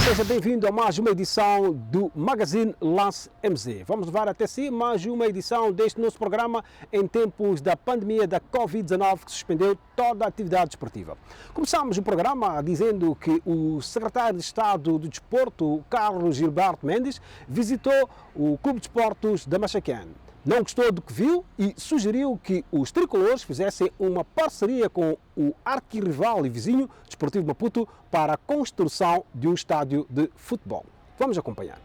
Seja bem-vindo a mais uma edição do Magazine Lance MZ. Vamos levar até si mais uma edição deste nosso programa em tempos da pandemia da Covid-19 que suspendeu toda a atividade esportiva. Começamos o programa dizendo que o secretário de Estado do Desporto, Carlos Gilberto Mendes, visitou o Clube de Desportos da Machaquén. Não gostou do que viu e sugeriu que os tricolores fizessem uma parceria com o arquirrival e vizinho Desportivo Maputo para a construção de um estádio de futebol. Vamos acompanhar.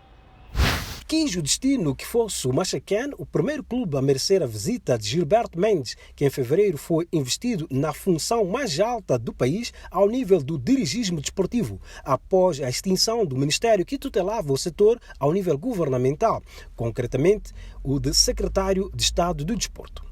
Quis o destino que fosse o Machaquén o primeiro clube a merecer a visita de Gilberto Mendes, que em fevereiro foi investido na função mais alta do país ao nível do dirigismo desportivo, após a extinção do ministério que tutelava o setor ao nível governamental, concretamente o de secretário de Estado do Desporto.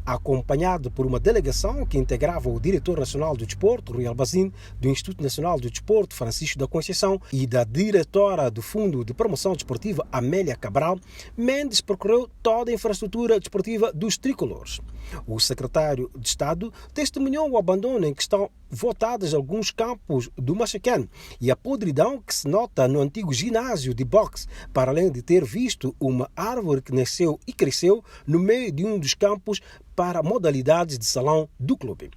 Acompanhado por uma delegação que integrava o diretor nacional do desporto, Rui Albazin, do Instituto Nacional do Desporto, Francisco da Conceição, e da diretora do Fundo de Promoção Desportiva, Amélia Cabral, Mendes percorreu toda a infraestrutura desportiva dos tricolores. O secretário de Estado testemunhou o abandono em que estão votados alguns campos do Machaquén e a podridão que se nota no antigo ginásio de boxe, para além de ter visto uma árvore que nasceu e cresceu no meio de um dos campos para modalidades de salão do clube.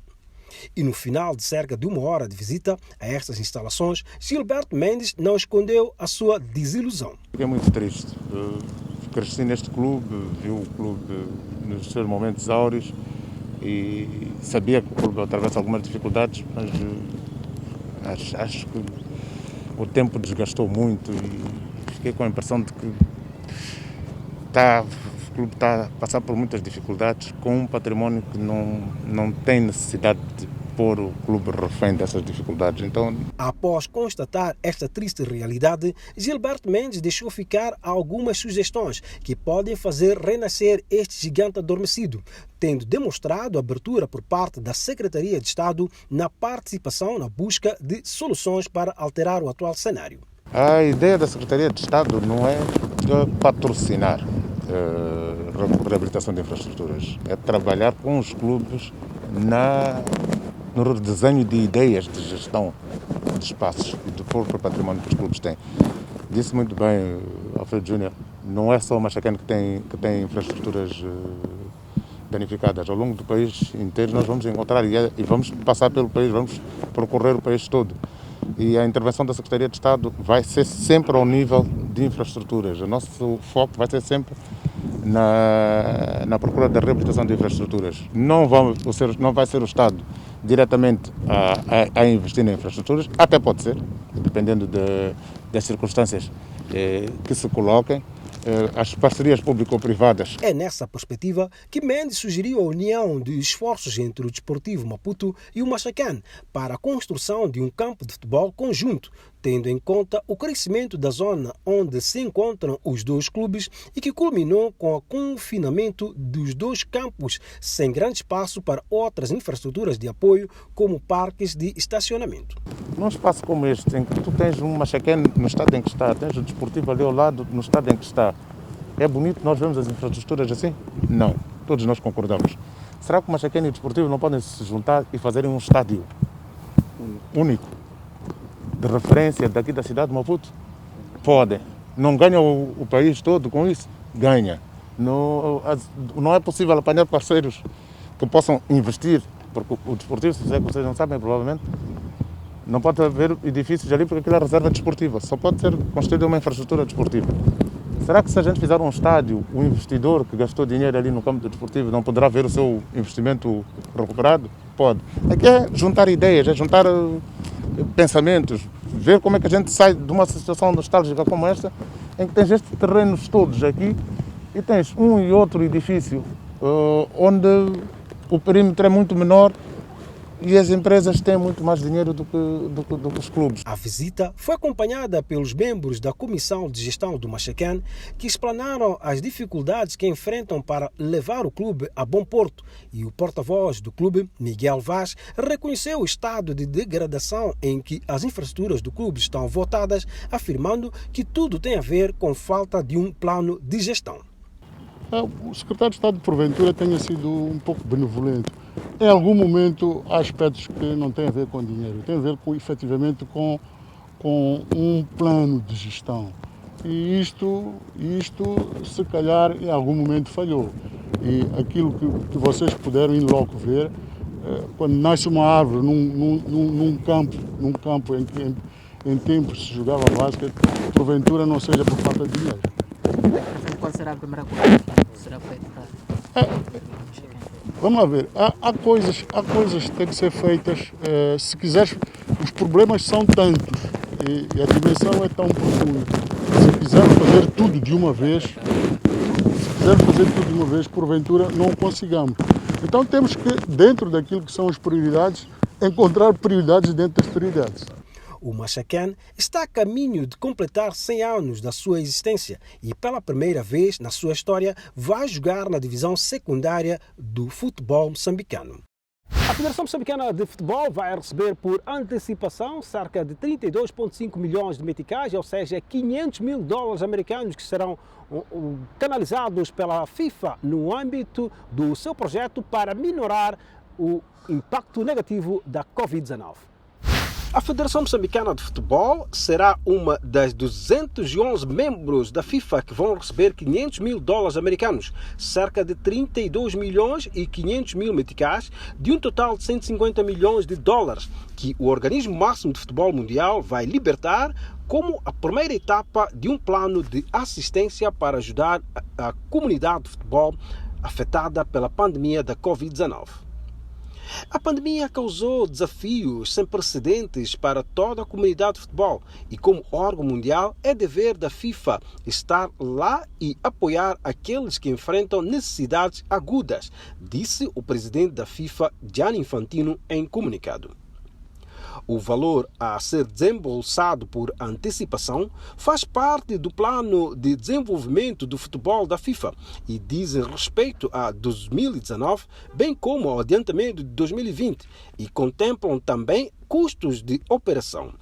E no final de cerca de uma hora de visita a estas instalações, Gilberto Mendes não escondeu a sua desilusão. Fiquei muito triste. Cresci neste clube, vi o clube nos seus momentos áureos e sabia que o clube atravessa algumas dificuldades, mas acho que o tempo desgastou muito e fiquei com a impressão de que o clube está a passar por muitas dificuldades com um património que não tem necessidade de pôr o clube refém dessas dificuldades. Então, após constatar esta triste realidade, Gilberto Mendes deixou ficar algumas sugestões que podem fazer renascer este gigante adormecido, tendo demonstrado abertura por parte da Secretaria de Estado na participação na busca de soluções para alterar o atual cenário. A ideia da Secretaria de Estado não é de patrocinar reabilitação de infraestruturas, é trabalhar com os clubes no redesenho de ideias de gestão de espaços e do próprio património que os clubes têm. Disse muito bem Alfredo Júnior, não é só o Machaquén que tem infraestruturas danificadas. Ao longo do país inteiro nós vamos encontrar e vamos passar pelo país, vamos percorrer o país todo. E a intervenção da Secretaria de Estado vai ser sempre ao nível de infraestruturas. O nosso foco vai ser sempre na procura da reabilitação de infraestruturas. Não vai ser o Estado diretamente a investir em infraestruturas, até pode ser, dependendo das circunstâncias que se coloquem. As parcerias público-privadas. É nessa perspectiva que Mendes sugeriu a união de esforços entre o Desportivo Maputo e o Machaquén para a construção de um campo de futebol conjunto, tendo em conta o crescimento da zona onde se encontram os dois clubes e que culminou com o confinamento dos dois campos, sem grande espaço para outras infraestruturas de apoio, como parques de estacionamento. Num espaço como este, em que tu tens um Machaquén no estado em que está, tens o Desportivo ali ao lado no estado em que está, é bonito nós vemos as infraestruturas assim? Não, todos nós concordamos. Será que o Machaquén e o Desportivo não podem se juntar e fazerem um estádio único, de referência daqui da cidade de Maputo? Podem. Não ganha o país todo com isso? Ganha. Não é possível apanhar parceiros que possam investir, porque o Desportivo, se vocês não sabem, provavelmente, não pode haver edifícios ali porque aquilo é reserva desportiva. Só pode ser construída uma infraestrutura desportiva. Será que se a gente fizer um estádio, o investidor que gastou dinheiro ali no campo do desportivo não poderá ver o seu investimento recuperado? Pode. Aqui é juntar ideias, é juntar pensamentos, ver como é que a gente sai de uma situação nostálgica como esta, em que tens estes terrenos todos aqui e tens um e outro edifício onde o perímetro é muito menor e as empresas têm muito mais dinheiro do que os clubes. A visita foi acompanhada pelos membros da Comissão de Gestão do Machaquén, que explanaram as dificuldades que enfrentam para levar o clube a bom porto, e o porta-voz do clube, Miguel Vaz, reconheceu o estado de degradação em que as infraestruturas do clube estão votadas, afirmando que tudo tem a ver com falta de um plano de gestão. O secretário de Estado, porventura, tenha sido um pouco benevolente. Em algum momento há aspectos que não têm a ver com dinheiro, têm a ver efetivamente com com um plano de gestão. E isto se calhar em algum momento falhou. E aquilo que vocês puderam in loco ver, quando nasce uma árvore num campo em tempos se jogava basquete, porventura não seja por falta de dinheiro. Qual será a primeira coisa que será feita para... Vamos lá ver, há coisas que têm que ser feitas, se quiseres, os problemas são tantos e a dimensão é tão profunda. Se quisermos fazer tudo de uma vez, porventura não consigamos. Então temos que, dentro daquilo que são as prioridades, encontrar prioridades dentro das prioridades. O Machacan está a caminho de completar 100 anos da sua existência e, pela primeira vez na sua história, vai jogar na divisão secundária do futebol moçambicano. A Federação Moçambicana de Futebol vai receber por antecipação cerca de 32,5 milhões de meticais, ou seja, 500 mil dólares americanos que serão canalizados pela FIFA no âmbito do seu projeto para minorar o impacto negativo da Covid-19. A Federação Moçambicana de Futebol será uma das 211 membros da FIFA que vão receber 500 mil dólares americanos, cerca de 32 milhões e 500 mil meticais, de um total de 150 milhões de dólares, que o organismo máximo de futebol mundial vai libertar como a primeira etapa de um plano de assistência para ajudar a comunidade de futebol afetada pela pandemia da Covid-19. A pandemia causou desafios sem precedentes para toda a comunidade de futebol e, como órgão mundial, é dever da FIFA estar lá e apoiar aqueles que enfrentam necessidades agudas, disse o presidente da FIFA, Gianni Infantino, em comunicado. O valor a ser desembolsado por antecipação faz parte do plano de desenvolvimento do futebol da FIFA e dizem respeito a 2019, bem como ao adiantamento de 2020, e contemplam também custos de operação.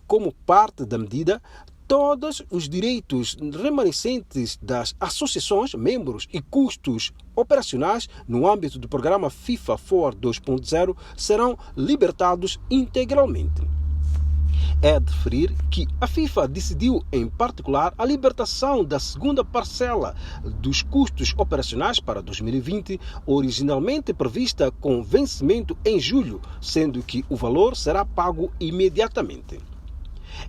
Como parte da medida, todos os direitos remanescentes das associações, membros e custos operacionais no âmbito do programa FIFA Forward 2.0 serão libertados integralmente. É de referir que a FIFA decidiu, em particular, a libertação da segunda parcela dos custos operacionais para 2020, originalmente prevista com vencimento em julho, sendo que o valor será pago imediatamente.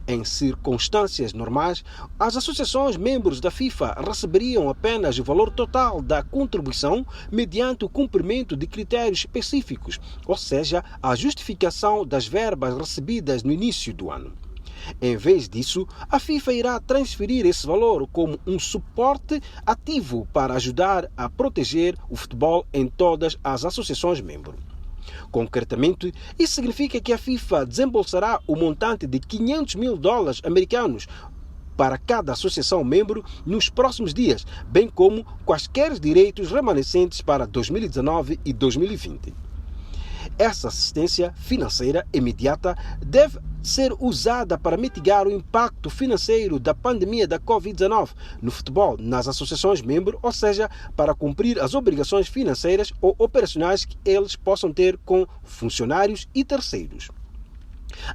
Em circunstâncias normais, as associações membros da FIFA receberiam apenas o valor total da contribuição mediante o cumprimento de critérios específicos, ou seja, a justificação das verbas recebidas no início do ano. Em vez disso, a FIFA irá transferir esse valor como um suporte ativo para ajudar a proteger o futebol em todas as associações membros. Concretamente, isso significa que a FIFA desembolsará o montante de 500 mil dólares americanos para cada associação membro nos próximos dias, bem como quaisquer direitos remanescentes para 2019 e 2020. Essa assistência financeira imediata deve ser usada para mitigar o impacto financeiro da pandemia da Covid-19 no futebol, nas associações membros, ou seja, para cumprir as obrigações financeiras ou operacionais que eles possam ter com funcionários e terceiros.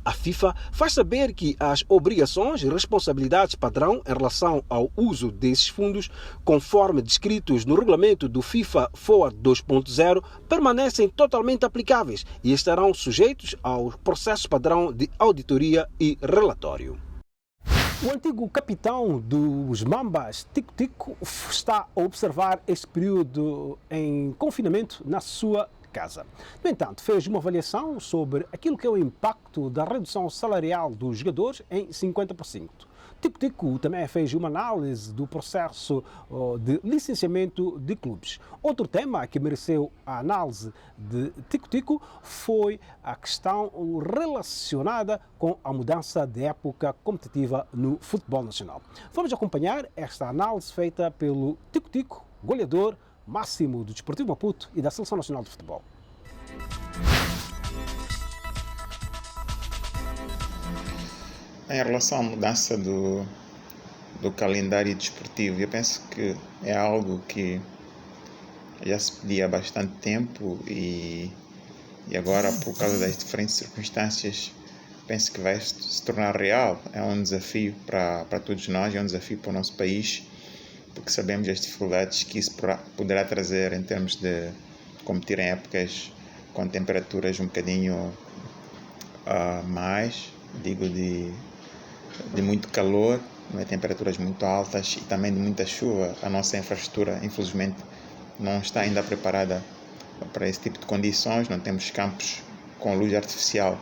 A FIFA faz saber que as obrigações e responsabilidades padrão em relação ao uso desses fundos, conforme descritos no regulamento do FIFA Forward 2.0, permanecem totalmente aplicáveis e estarão sujeitos ao processo padrão de auditoria e relatório. O antigo capitão dos Mambas, Tico Tico, está a observar este período em confinamento na sua casa. No entanto, fez uma avaliação sobre aquilo que é o impacto da redução salarial dos jogadores em 50%. Tico Tico também fez uma análise do processo de licenciamento de clubes. Outro tema que mereceu a análise de Tico Tico foi a questão relacionada com a mudança de época competitiva no futebol nacional. Vamos acompanhar esta análise feita pelo Tico Tico, goleador máximo do Desportivo Maputo e da Seleção Nacional de Futebol. Em relação à mudança do calendário desportivo, eu penso que é algo que já se pedia há bastante tempo e agora, por causa das diferentes circunstâncias, penso que vai se tornar real. É um desafio para todos nós, é um desafio para o nosso país, porque sabemos as dificuldades que isso poderá trazer em termos de competir em épocas com temperaturas um bocadinho mais, digo de muito calor, não é? Temperaturas muito altas e também de muita chuva. A nossa infraestrutura, infelizmente, não está ainda preparada para esse tipo de condições. Não temos campos com luz artificial,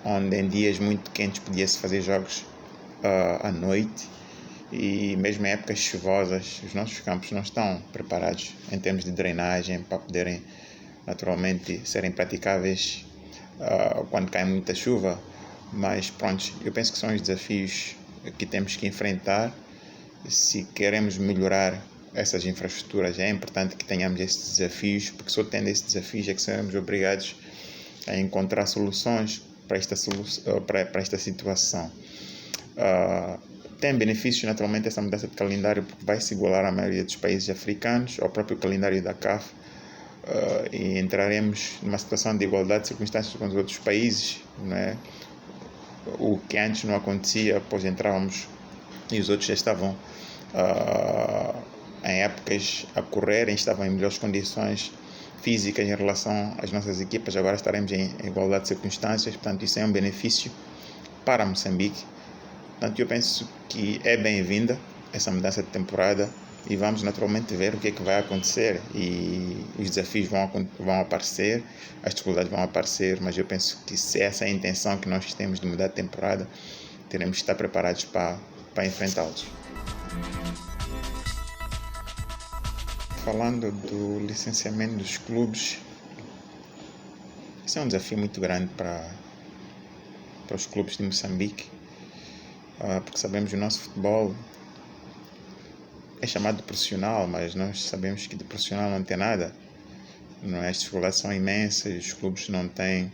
onde em dias muito quentes podia-se fazer jogos à noite, e mesmo em épocas chuvosas os nossos campos não estão preparados em termos de drenagem para poderem naturalmente serem praticáveis quando cai muita chuva. Mas pronto, eu penso que são os desafios que temos que enfrentar. Se queremos melhorar essas infraestruturas, é importante que tenhamos esses desafios, porque só tendo esses desafios é que seremos obrigados a encontrar soluções para esta situação. Tem benefícios naturalmente essa mudança de calendário, porque vai se igualar à maioria dos países africanos, ao próprio calendário da CAF, e entraremos numa situação de igualdade de circunstâncias com os outros países, não é? O que antes não acontecia, pois entrávamos e os outros já estavam em épocas a correrem, estavam em melhores condições físicas em relação às nossas equipas. Agora estaremos em igualdade de circunstâncias, portanto isso é um benefício para Moçambique. Portanto, eu penso que é bem-vinda essa mudança de temporada e vamos naturalmente ver o que é que vai acontecer, e os desafios vão aparecer, as dificuldades vão aparecer, mas eu penso que se essa é a intenção que nós temos de mudar de temporada, teremos que estar preparados para enfrentá-los. Falando do licenciamento dos clubes, isso é um desafio muito grande para os clubes de Moçambique, porque sabemos que o nosso futebol é chamado de profissional, mas nós sabemos que de profissional não tem nada. Não é? As dificuldades são imensas, os clubes não têm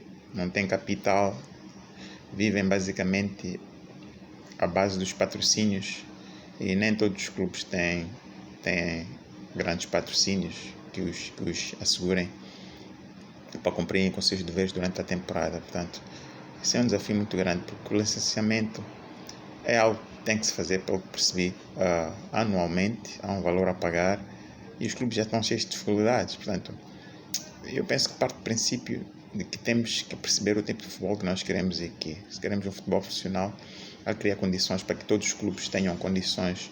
capital, vivem basicamente à base dos patrocínios, e nem todos os clubes têm grandes patrocínios que os assegurem para cumprirem com seus deveres durante a temporada. Portanto, esse é um desafio muito grande, porque o licenciamento é algo que tem que se fazer, pelo que percebi, anualmente, há um valor a pagar, e os clubes já estão cheios de dificuldades. Portanto, eu penso que parte do princípio de que temos que perceber o tipo de futebol que nós queremos, e que, se queremos um futebol profissional, há que criar condições para que todos os clubes tenham condições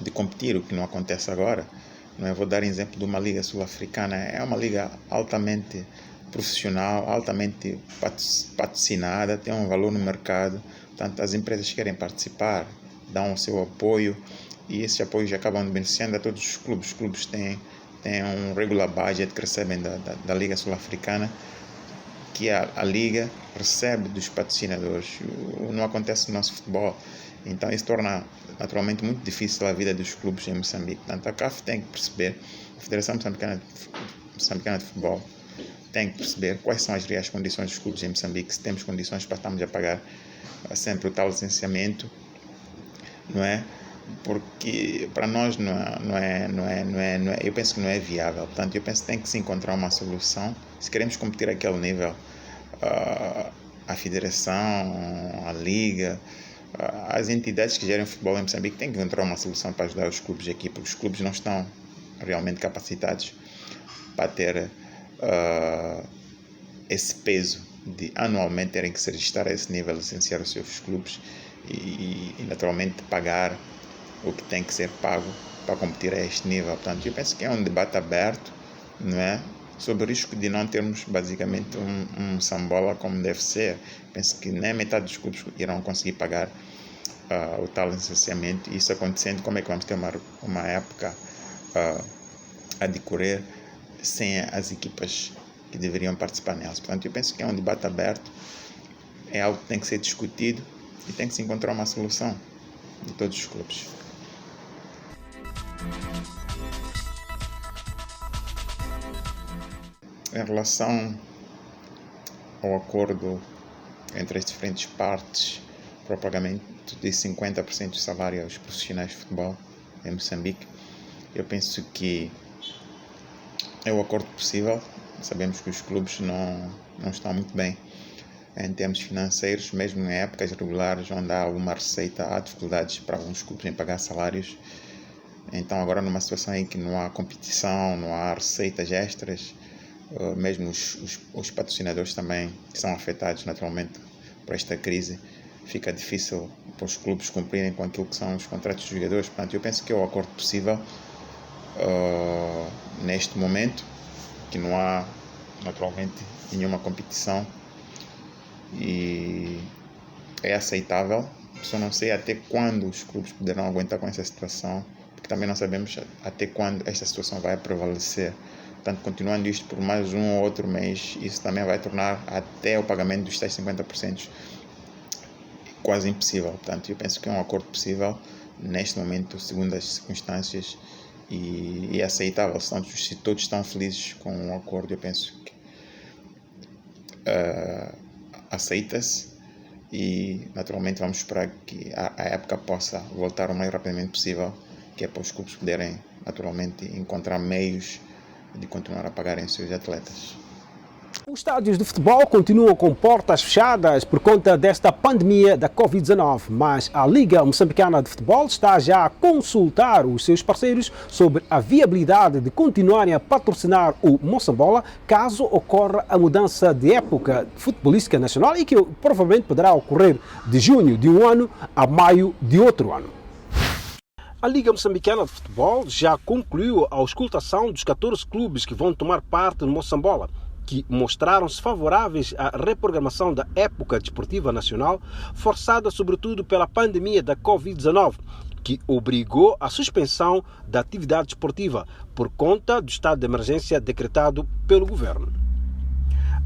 de competir, o que não acontece agora. Não é? Vou dar exemplo de uma liga sul-africana, é uma liga altamente profissional, altamente patrocinada, tem um valor no mercado. Portanto, as empresas querem participar, dão o seu apoio, e esses apoios acabam beneficiando a todos os clubes. Os clubes têm um regular budget que recebem da Liga Sul-Africana, que a Liga recebe dos patrocinadores. Não acontece no nosso futebol. Então, isso torna naturalmente muito difícil a vida dos clubes em Moçambique. Portanto, a CAF tem que perceber, a Federação Moçambicana de Futebol tem que perceber quais são as reais condições dos clubes em Moçambique, se temos condições para estarmos a pagar sempre o tal licenciamento, não é? Porque para nós eu penso que não é viável. Portanto, eu penso que tem que se encontrar uma solução. Se queremos competir àquele nível, a Federação, a Liga, as entidades que gerem futebol em Moçambique têm que encontrar uma solução para ajudar os clubes aqui, porque os clubes não estão realmente capacitados para ter esse peso de anualmente terem que se registrar a esse nível, licenciar os seus clubes e naturalmente pagar o que tem que ser pago para competir a este nível. Portanto, eu penso que é um debate aberto, não é? Sobre o risco de não termos basicamente um sambola como deve ser. Penso que nem metade dos clubes irão conseguir pagar o tal licenciamento, e isso acontecendo, como é que vamos ter uma época a decorrer sem as equipas que deveriam participar nelas? Portanto, eu penso que é um debate aberto, é algo que tem que ser discutido e tem que se encontrar uma solução de todos os clubes. Em relação ao acordo entre as diferentes partes para o pagamento de 50% do salário aos profissionais de futebol em Moçambique, eu penso que é o acordo possível. Sabemos que os clubes não estão muito bem em termos financeiros, mesmo em épocas regulares, onde há alguma receita, há dificuldades para alguns clubes em pagar salários. Então agora numa situação em que não há competição, não há receitas extras, mesmo os patrocinadores também são afetados naturalmente por esta crise, fica difícil para os clubes cumprirem com aquilo que são os contratos dos jogadores. Portanto, eu penso que é o acordo possível neste momento, que não há naturalmente nenhuma competição e é aceitável. Só não sei até quando os clubes poderão aguentar com essa situação, porque também não sabemos até quando esta situação vai prevalecer. Portanto, continuando isto por mais um ou outro mês, isso também vai tornar até o pagamento dos tais 50% quase impossível. Portanto, eu penso que é um acordo possível neste momento, segundo as circunstâncias, e é aceitável. Se todos estão felizes com o acordo, eu penso que aceita-se e naturalmente vamos esperar que a época possa voltar o mais rapidamente possível, que é para os clubes poderem naturalmente encontrar meios de continuar a pagarem os seus atletas. Os estádios de futebol continuam com portas fechadas por conta desta pandemia da Covid-19, mas a Liga Moçambicana de Futebol está já a consultar os seus parceiros sobre a viabilidade de continuarem a patrocinar o Moçambola caso ocorra a mudança de época futebolística nacional e que provavelmente poderá ocorrer de junho de um ano a maio de outro ano. A Liga Moçambicana de Futebol já concluiu a auscultação dos 14 clubes que vão tomar parte no Moçambola, que mostraram-se favoráveis à reprogramação da época desportiva nacional, forçada sobretudo pela pandemia da Covid-19, que obrigou à suspensão da atividade desportiva por conta do estado de emergência decretado pelo governo.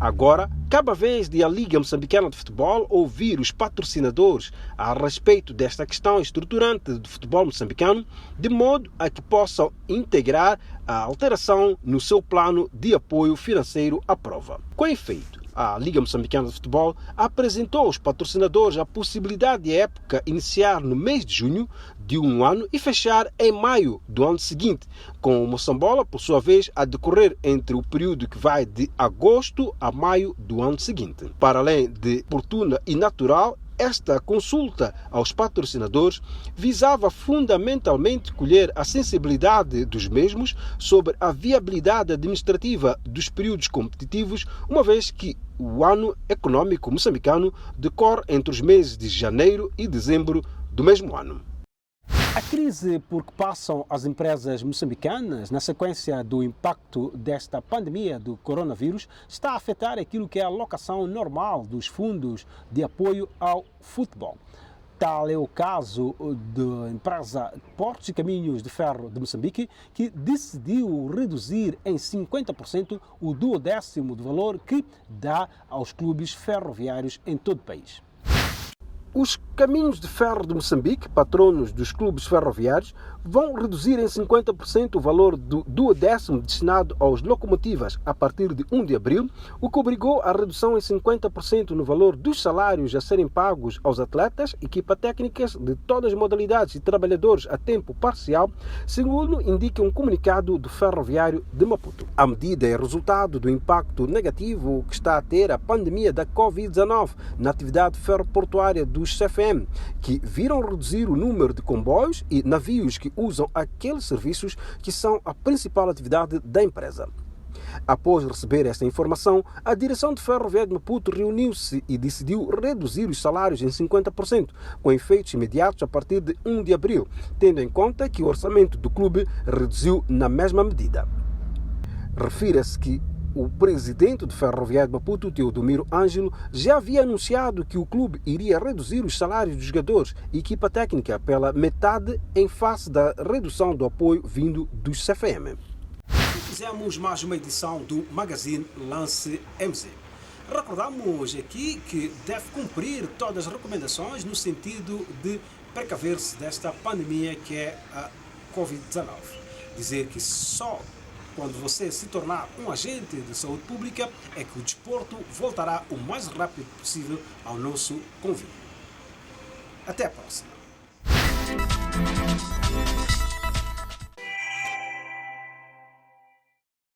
Agora, cabe a vez de a Liga Moçambicana de Futebol ouvir os patrocinadores a respeito desta questão estruturante do futebol moçambicano, de modo a que possam integrar a alteração no seu plano de apoio financeiro à prova. Com efeito, a Liga Moçambicana de Futebol apresentou aos patrocinadores a possibilidade de a época iniciar no mês de junho de um ano e fechar em maio do ano seguinte, com o Moçambola, por sua vez, a decorrer entre o período que vai de agosto a maio do ano seguinte. Para além de oportuna e natural, esta consulta aos patrocinadores visava fundamentalmente colher a sensibilidade dos mesmos sobre a viabilidade administrativa dos períodos competitivos, uma vez que o ano econômico moçambicano decorre entre os meses de janeiro e dezembro do mesmo ano. A crise por que passam as empresas moçambicanas na sequência do impacto desta pandemia do coronavírus está a afetar aquilo que é a alocação normal dos fundos de apoio ao futebol. Tal é o caso da empresa Portos e Caminhos de Ferro de Moçambique, que decidiu reduzir em 50% o 1/10 do valor que dá aos clubes ferroviários em todo o país. Os Caminhos de Ferro de Moçambique, patronos dos clubes ferroviários, vão reduzir em 50% o valor do 1/10 destinado aos locomotivas a partir de 1 de abril, o que obrigou a redução em 50% no valor dos salários a serem pagos aos atletas, equipa técnicas de todas as modalidades e trabalhadores a tempo parcial, segundo indica um comunicado do Ferroviário de Maputo. A medida é resultado do impacto negativo que está a ter a pandemia da Covid-19 na atividade ferroportuária dos CFM, que viram reduzir o número de comboios e navios que usam aqueles serviços que são a principal atividade da empresa. Após receber esta informação, a direção de Ferroviário de Maputo reuniu-se e decidiu reduzir os salários em 50%, com efeitos imediatos a partir de 1 de abril, tendo em conta que o orçamento do clube reduziu na mesma medida. Refira-se que o presidente do Ferroviário de Maputo, Teodomiro Ângelo, já havia anunciado que o clube iria reduzir os salários dos jogadores e equipa técnica pela metade em face da redução do apoio vindo dos CFM. Fizemos mais uma edição do Magazine Lance MZ. Recordamos aqui que deve cumprir todas as recomendações no sentido de precaver-se desta pandemia que é a Covid-19. Dizer que só quando você se tornar um agente de saúde pública é que o desporto voltará o mais rápido possível ao nosso convívio. Até a próxima.